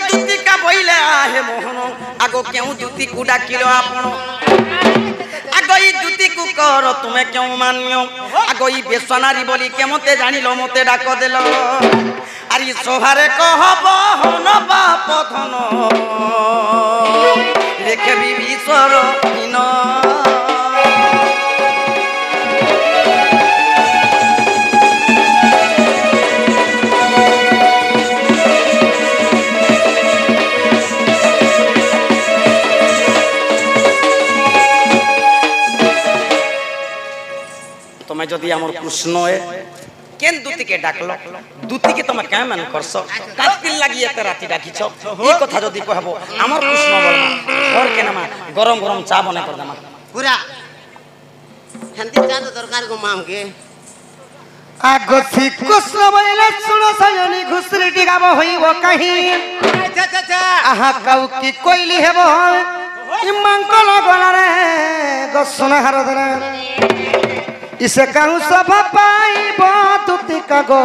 दुती का बोइले आहे मोहन आगो क्यों दुती को डाकिलो आपण आगो ई दुती को कर तुमे क्यों मानियो आगो ई बेसनारी बोली के मते जानिलो मते डाक देलो आरी सोहारे कहब हन बाप धन लेखे विभीषण हिन तुम्हें जदि आमर कृष्ण है केन दूती के डाकल दूती के तुम क्या मान करस कातिल लगी एते राति डाकिछ ई कथा जदि कहबो आमर कृष्ण बोलमा और के नामा गरम गरम चा बने कर दमा पूरा हंती चा तो दरकार को माम के आगो सी कृष्ण बोले सुन सजनी घुसरी टिकाब होइबो कहीं अच्छा आहा काउ की कोइली हेबो ई मंगल गला रे गो सुन हर दरे इसे कहूँ सब पाइब तुति कागो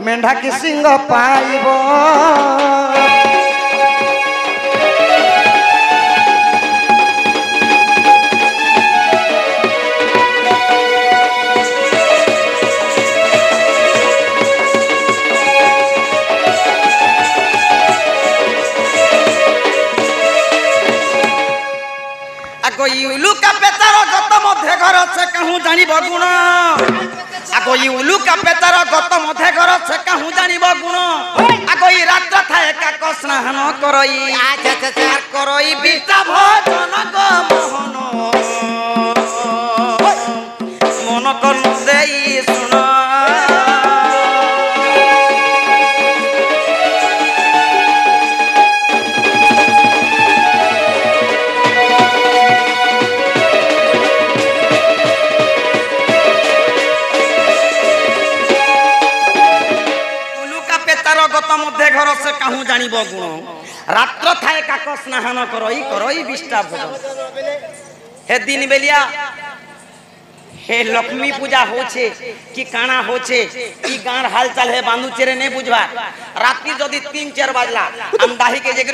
मेंढा की सिंह पाइब आगो इलू का पेतार गत मध्य घर से कहूँ जानी गुण आगो इलू का पेतार गत मध्य घर से कहूँ जानी गुण आगो ई रात्र थाए का स्नान करई अच्छा करई बिटा भजन गो मोहन मन कन देई सुन मध्य घर से कहूँ जानिब गुण रात्र थाए काक स्नान करई विष्टा भोजन हे दिन बेलिया हे लक्ष्मी पूजा होछे कि काना होछे ई गांर हालचाल है बांधु चेरे ने बुझवा रात्रि जदि 3-4 बजला अंदाही के जगह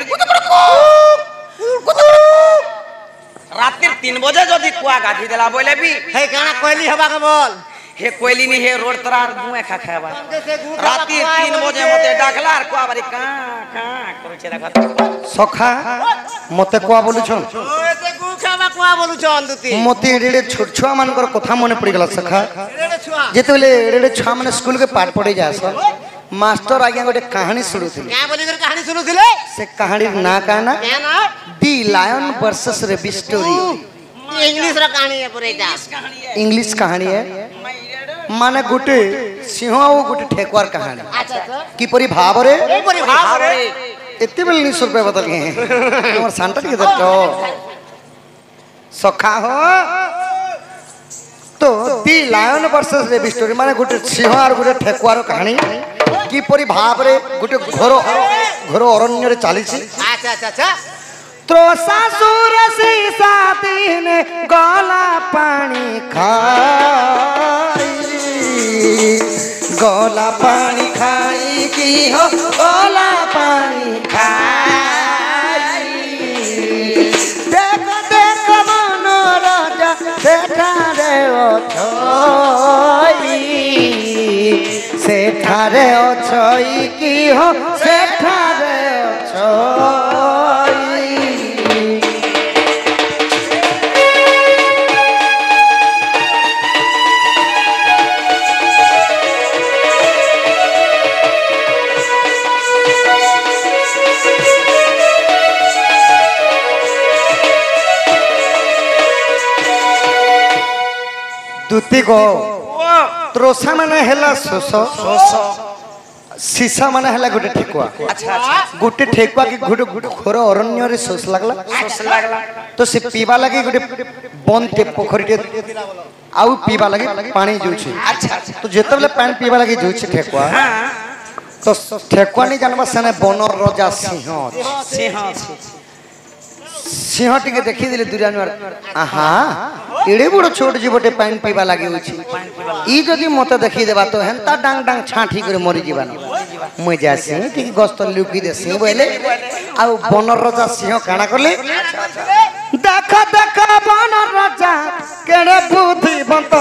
रात्रि 3 बजे जदि कुआ गाधी देला बोले भी हे गाना कोइली हवा के बोल हे कोइली नहीं हे रोड तरार गुए खा खाबा राती 3 बजे मते डाकलार को बारी का करे छे देखत सखा मते कोआ बोलु छन एते गु खाबा कोआ बोलु छन दुती मते एडे छोट छुआ मानकर कथा मने पड़ी गला सखा जेतेले एडे छुआ माने स्कूल के पाठ पढ़े जास मास्टर आगे गोटे कहानी सुनुथिले क्या बोली कर कहानी सुनुथिले से कहानी ना काना क्या ना the lion versus rabbit story English रा कहानी है पूरे ता इंग्लिश कहानी है माने गुटे सिंह और गुटे ठेकुआर कहानी अच्छा की परी भाव रे एते बेल 19 रुपए बदल गए हमर सांटा के दो सखा हो तो दी लायन वर्सेस रेबी स्टोरी माने गुटे सिंह और गुटे ठेकुआर कहानी की परी भाव रे गुटे घोर अरण्य रे चाली छी अच्छा त्रोसासुर सीसा दिन गला पानी खाई गला पानी खाई की हो गला पानी खाई देख देख मनो राजा सेठारे अछई की हो सेठारे अछई दुती गो त्रोसा माने हेला सोस सीसा माने हेला गुटे ठेकुआ अच्छा गुटे ठेकुआ की गुटे घोर अरण्य रे सोस लागला तो से पीबा लगी गुटे बनते पोखरी टे आउ पीबा लगी पानी जोछि अच्छा तो जेतबले पानी पीबा लगी जोछि ठेकुआ तो ठेकुआ नहीं जानबा सने बनर राजा सिंह सिंह टिके देखि दिले दुरानवर आहा एड़े बड़ छोट जीवटे पानी पीबा लागी होछि ई जदी मते देखि देबा तो हेंता डांग डांग छाठी करे मरि जीवान मुई जासी ठीक गस्त लुकी देसी बोले आ बनर राजा सिंह काना करले देखा देखा बनर राजा केड़े बुद्धिवंत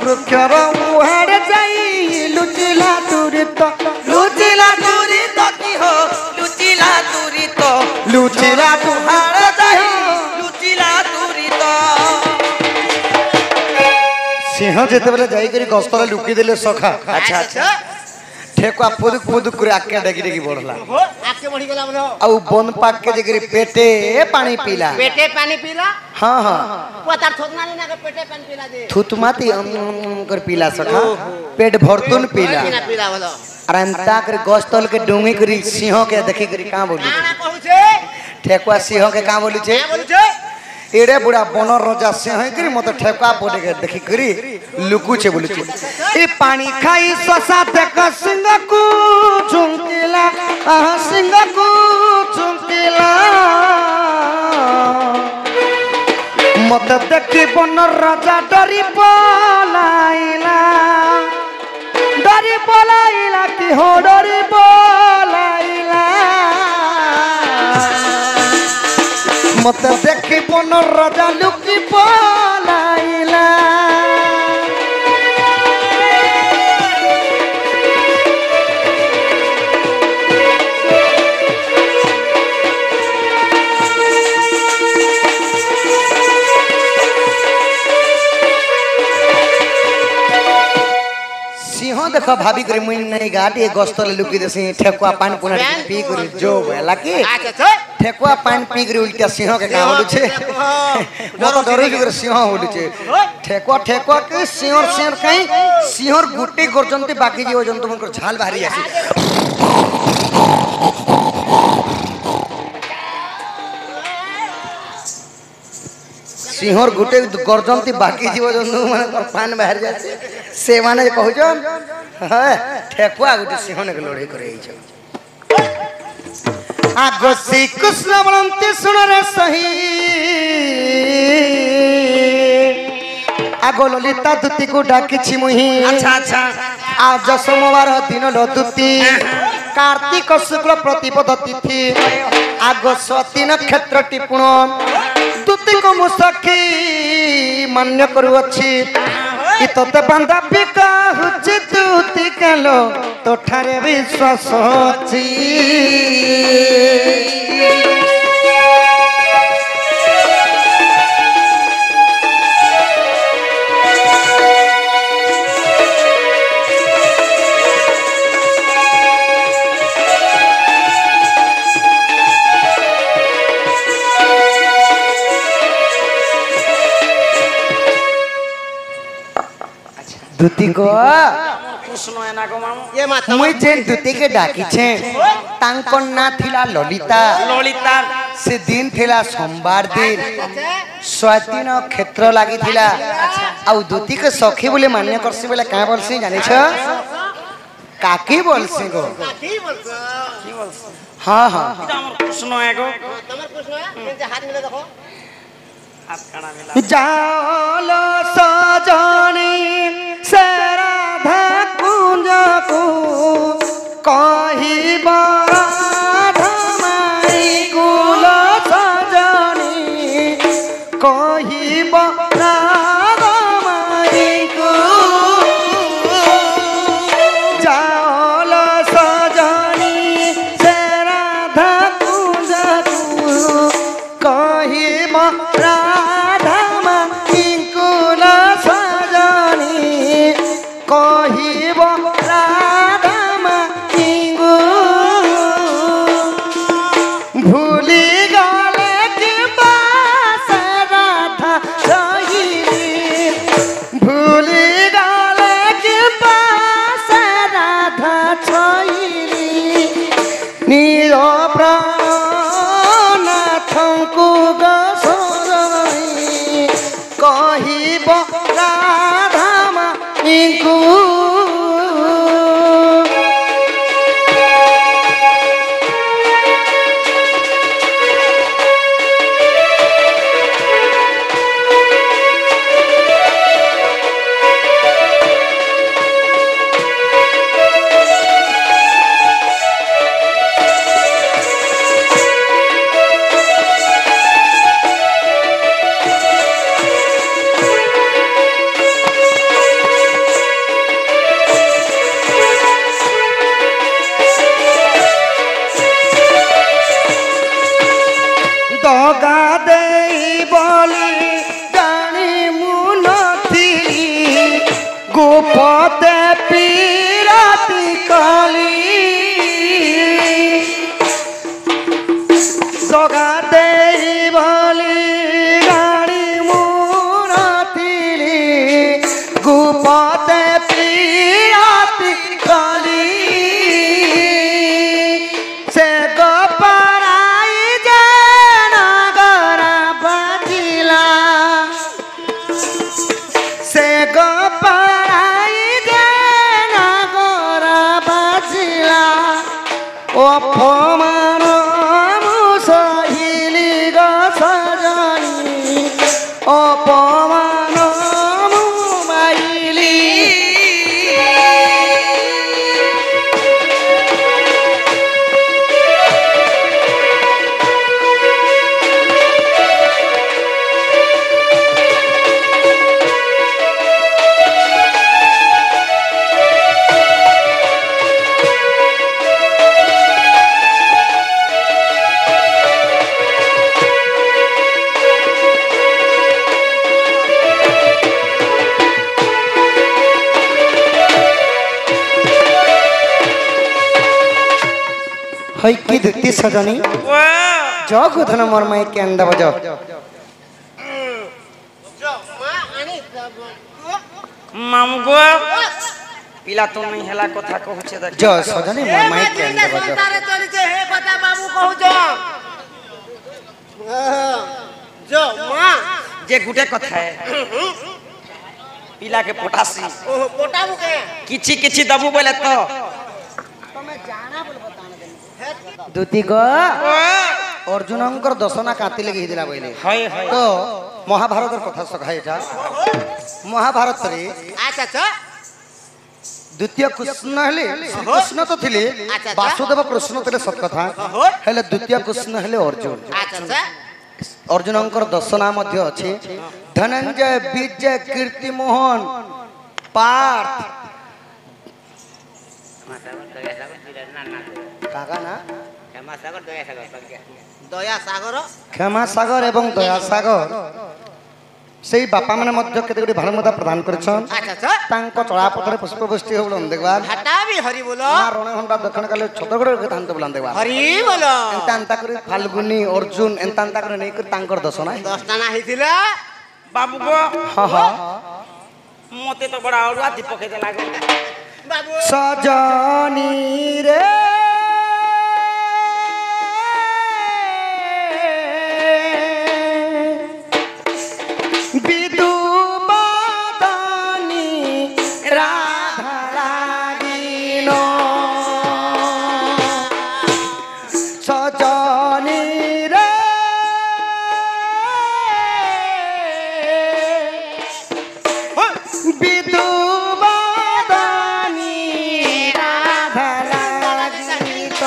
वृक्षर उहाड़े जाई लुचिला दूरी तो की हो लुचिला दूरी तो लुचिला उहाड़े जाई लुचिला दूरी तो सिंह जेते बेले जाई करी गस्तरे लुकी देले सखा अच्छा अच्छा ठेकुआ पुदुक पुदुक करे आके डेगी डेगी बढ़ला आके बढ़ी गेला बोलो आ बन पाक के जगरी पेटे पानी पीला पेटे पानी पीला हां हां पतार छोड़ना नहीं ना के पेटे पानी पीला दे थुतमाती कर पीला सखा पेट भरतुन पीला पीला बोलो अरे अंता कर गोस्तल के डूंगी करी सिंह के देखी करी का बोली काना कहू छे ठेकुआ सिंह के का बोली छे बोलू छे एड़े बुढ़ा बनर राजा सिंह करी मत ठेकुआ पोटे के देखी करी लुकू छे बोली छे ई पानी खाई ससा देख सिंह को झुमकिला सिंह को झुमकिला मत देखी बनर राजा डरी पलाइला कि हो डरी पलाइला मत देखी बनर राजा लुकी पलाइला देखो भाभी करे मुई नहीं गाड़ी गस्तले लुकी देसी ठेकुआ पानी पुना पी करी जो बेला की ठेकुआ पानी पी करी उल्टा सिंह के का बोलु छे मत डरे जो सिंह बोलु छे ठेकुआ ठेकुआ के सिंहर सिंहर कहीं सिंहर गुटी गर्जंती बाकी जीव जंतु मन झाल बाहरी आसी सिंहर गुटे गर्जंती बाकी जीव जंतु मन पान बाहर जाছে से माने कहउछन हां ठेकुआ गुटे सिंह ने लड़ाई करे छ आगो श्री कृष्ण बनंती सुन रे सही आगो ललिता दुती को डाकी छी मुही अच्छा अच्छा आज सोमवार दिन लदुती कार्तिक शुक्ल प्रतिपद तिथि आगो सती नक्षत्र टिपुण दुती को मुसखी मान्य करू अछि इतते बंदा बिका हुछि दुती केलो तो ठारे विश्वास अछि दुती को कृष्ण एना को मामू ये माता मुई जेन दुती के डाकी छे तांको ना थिला ललिता ललिता से दिन थिला सोमवार दिन स्वाति नक्षत्र लागी थिला आ दुती के सखी बोले मान्य करसी बोले का बोलसी जानि छ काकी बोलसी गो की बोलছো हां हां हमर कृष्ण एगो तमर कृष्ण ये हाथ मिले देखो हाथ काना मिला जालो सजनी से राधा कुंज को कहिबा धमाई कुल सजनी कहिबा धमाई को जालो सजनी से राधा कुंज को कहिबा कहिब राधा मांगू গোপতে পিরাতি কালি জগাতে ভলি গাড়ি মুরাতিলি গোপতে পিরাতি কালি সে গোপরাই যে নগরা বাজিলা সে গোপরাই যে নগরা বাজিলা অপমান মুসহিলি গসজনী অপমান মুমাইলি হই কি ধুতি সজনী জগ ধন মরমাই কে আন্দা বজ মামু গো পিলা তো নাই হেলা কথা কହୁছে দেখ জ সজনী মরমাই কে আন্দা বজ তারে চলিছে হে কথা বাবু কହୁছ জ মা যে গুটে কথা है পিলা के पोटासी ओ पोटाबू के किछि किछि दबु बोले तो দুতি গ অর্জুনঙ্কর দশনা কাতি লাগি হিদিলা বইলে হায় হায় তো মহাভারতের কথা সখা এটা মহাভারত রে আচ্ছা আচ্ছা দ্বিতীয় কৃষ্ণ হেলে কৃষ্ণ তো থিলে বাসুদেব কৃষ্ণ থিলে সত কথা হেলে দ্বিতীয় কৃষ্ণ হেলে অর্জুন আচ্ছা আচ্ছা অর্জুনঙ্কর দশনা মধ্যে আছে ধনঞ্জয় বিজয় কীর্তিমোহন পার্থ কাকা না দয়া সাগর ক্ষমা সাগর এবং দয়া সাগর সেই বাপা মানে মধ্য কেতে গুটি ভালমতা প্রদান করেছন আচ্ছা আচ্ছা তাঙ্ক চড়াপথরে পুষ্পবৃষ্টি হবল দেখবা হাটা বি হরি বলো মা রণে ঘণ্টা দক্ষিণ কালে ছতগড় তান্ত বলান দেখবা হরি বলো এন্তা এন্তা করে ফাল্গুনি অর্জুন এন্তা এন্তা করে নেই করে তাঙ্কর দশনা 10টা না হইছিল বাবু গো হ্যাঁ হ্যাঁ মতে তো বড় আউরা দীপকে দে লাগে বাবু সজনী রে বিদুবাদানি রাধা লাগিল সজনী রে বিদুবাদানি রাধা লাগিত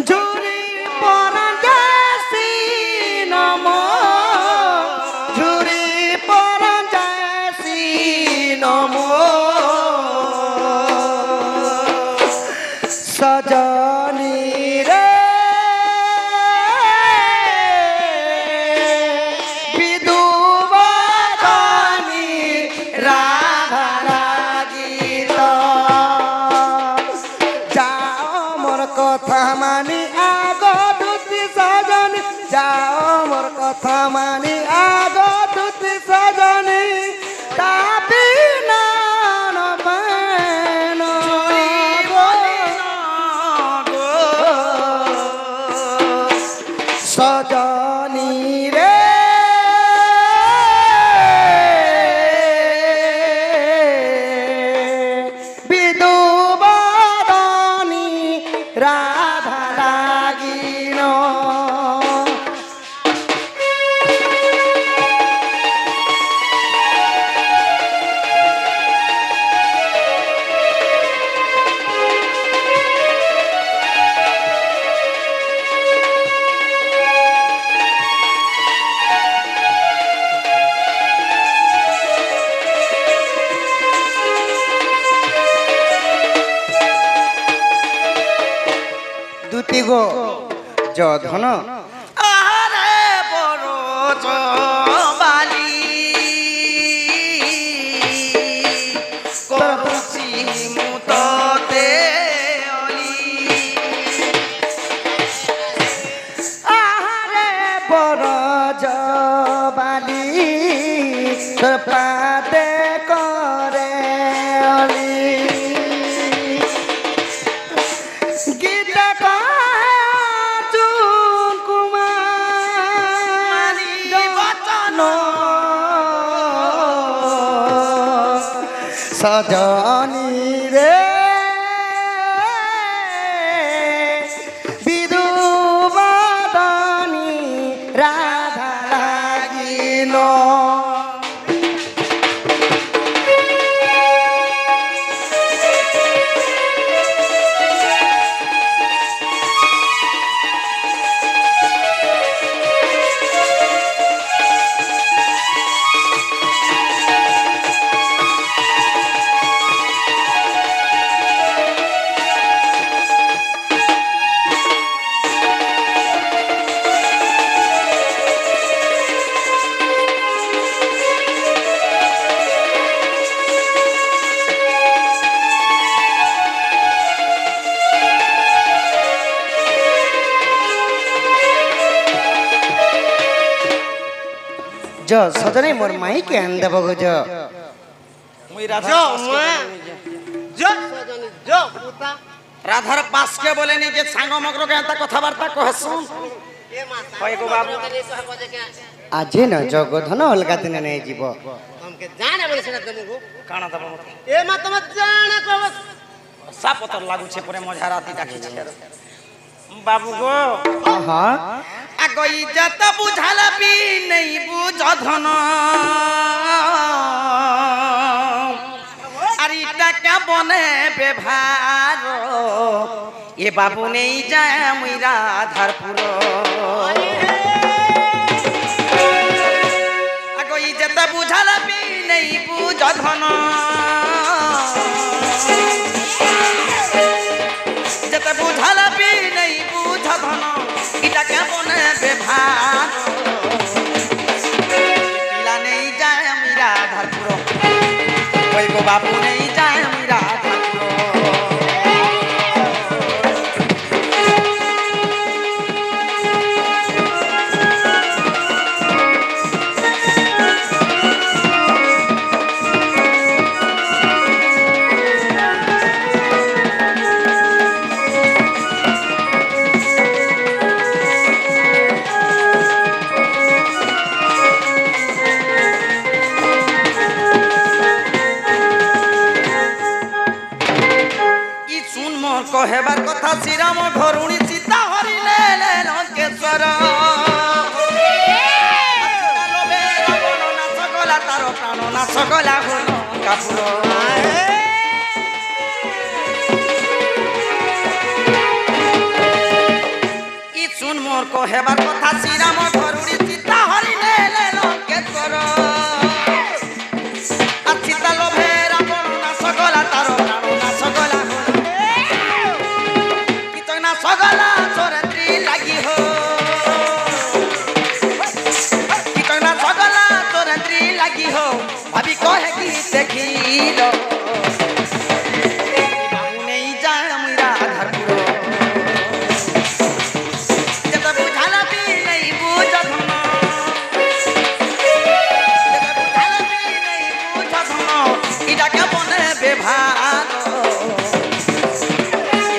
ঝুরি পরদেশী নম ঝুরি পরদেশী নম সজনী রে বিদুবাদানি রাধা লাগিত যাও মোর কথা মানি আগ দুতি সজনী যাও মোর কথা মানি আগ দুতি সজনী তাপি নান পান সজনী রে বিদুবাদানি রাধা লাগিল দুটি গো যধন আরে বড় জবালি সরপাতে করে অলি গীতা কাজু কুমারী বচন সজনী রে বিদুবাদনী রাধা লাগিল जो सजने मोर माई के अंदर बगो जो मुई राधा जो पास के माँ बोलेनी जो सजनी जो पुता राधार पास के बोलेनी जे सांग मगरो के अंता कथाबार्ता कहसुन ये माँ होय गो बाबू। आज न जगधन अलगा दिन नहीं जीव हमके जाने बोले से तुमको काना दब मत ये माँ तुम जाने को सा पतर लागू छे परे मझा राती डाकी छे बाबू गो हाँ আগই যত বুঝালাবি নেই বুঝধন আর টাকা বনে ব্যবহার এ বাবু নেই যায় মুই রাধারপুর আগই যত বুঝালাবি নেই বুঝধন যত বুঝালাবি নেই বুঝধন এটা কেমন ব্যবহার পিলা নেই যায় আমি রাধারপুর ওই গো বাবু নেই যায় আমি রাধারপুর কহেবার কথা শ্রীরাম ঘরুণী সীতা হরিলে লঙ্কেশ্বর নাশ গলা তার প্রাণ নাশ গলা হল কাপুর ই শুন মোর কহেবার কথা শ্রীরাম ঘরুণী সীতা হরিলে লঙ্কেশ্বর আর সীতা লোভে রাবণ নাশ গলা তার প্রাণ নাশ গলা সগলা চরত্রি লাগি হো কিতনা সগলা চরত্রি লাগি হো ভাবি কহে কি দেখি নেই যায় আমি রাধারপুর যেত বুঝালাবি নেই বুঝধন যেত বুঝালাবি নেই বুঝধন এটা কেমন ব্যবহার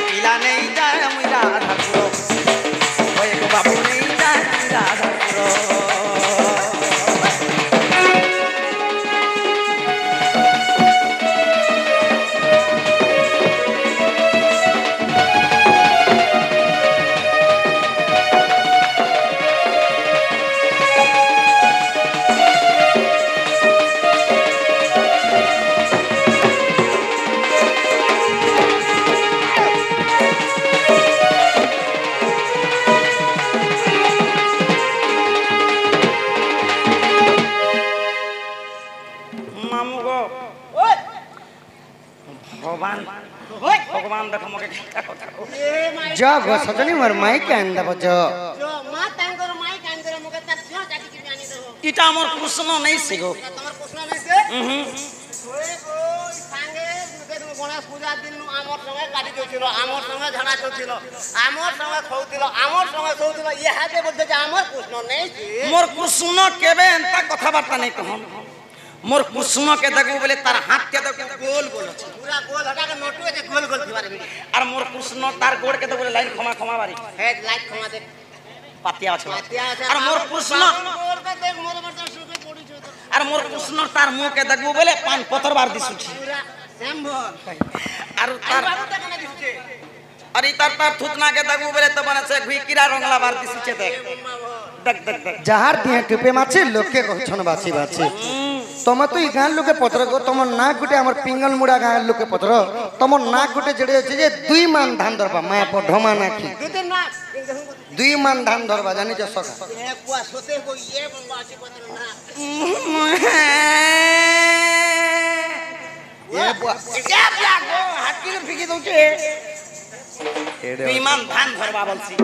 পিলা নেই যায় আমি রাধারপুর ওই গো বাবু নেই যায় আমি রাধারপুর भगवान देख मके जग सजनी मोर माई के अंदर बजो जो माँ तांगर माई कांगर मुके तार छो काटी के जानी दो इटा मोर कृष्ण नहीं सिगो তোমার প্রশ্ন নাইছে ওই গো সাঙ্গে মুকে তুমি গণেশ পূজা দিন আমর সঙ্গে গাড়ি চলছিল আমর সঙ্গে ঝাড়া চলছিল আমর সঙ্গে খাউছিল আমর সঙ্গে খাউছিল ইহাতে বলতে যে আমার প্রশ্ন নেই मोर कृष्ण केबे एंता कथा बार्ता नहीं कहन मोर कृष्ण के देखो बोले तार हाथ के देखो गोल गोल अछि पूरा गोल हटा के नोटू है गोल गोल थिबारे और मोर कृष्ण तार गोड़ के देखो बोले लाइन खमा खमा बारी हे लाइट खमा दे पातिया अछि पातिया আছে और मोर कृष्ण गोल के देख मोर बर्तन सुके पड़ी छ और मोर कृष्ण तार मुंह के देखो बोले पान पत्थर बार दिसुछि पूरा सेम भर और तार बाबू तक ना दिसुचे और इतर तार थुतना के देखो बोले तो बने से घुई कीड़ा रंगला बार दिसुछि देख देख देख देख जहार दिए टिपे माछी लोके कहछन बाछी बाछी तम तो ई गां लोके पत्र को तम नाक गुटे हमर पिंगल मुड़ा गां लोके पत्र तम नाक गुटे जड़े अछि जे 2 मान धान धरबा माय पढमा नाखी दो दिन ना 2 मान धान धरबा जानि जे सका एक कुआ सोते को ये बासी पत्र ना ये बुआ क्या गो हाथी के फिकी दउचे विमान धान धरबा बलसी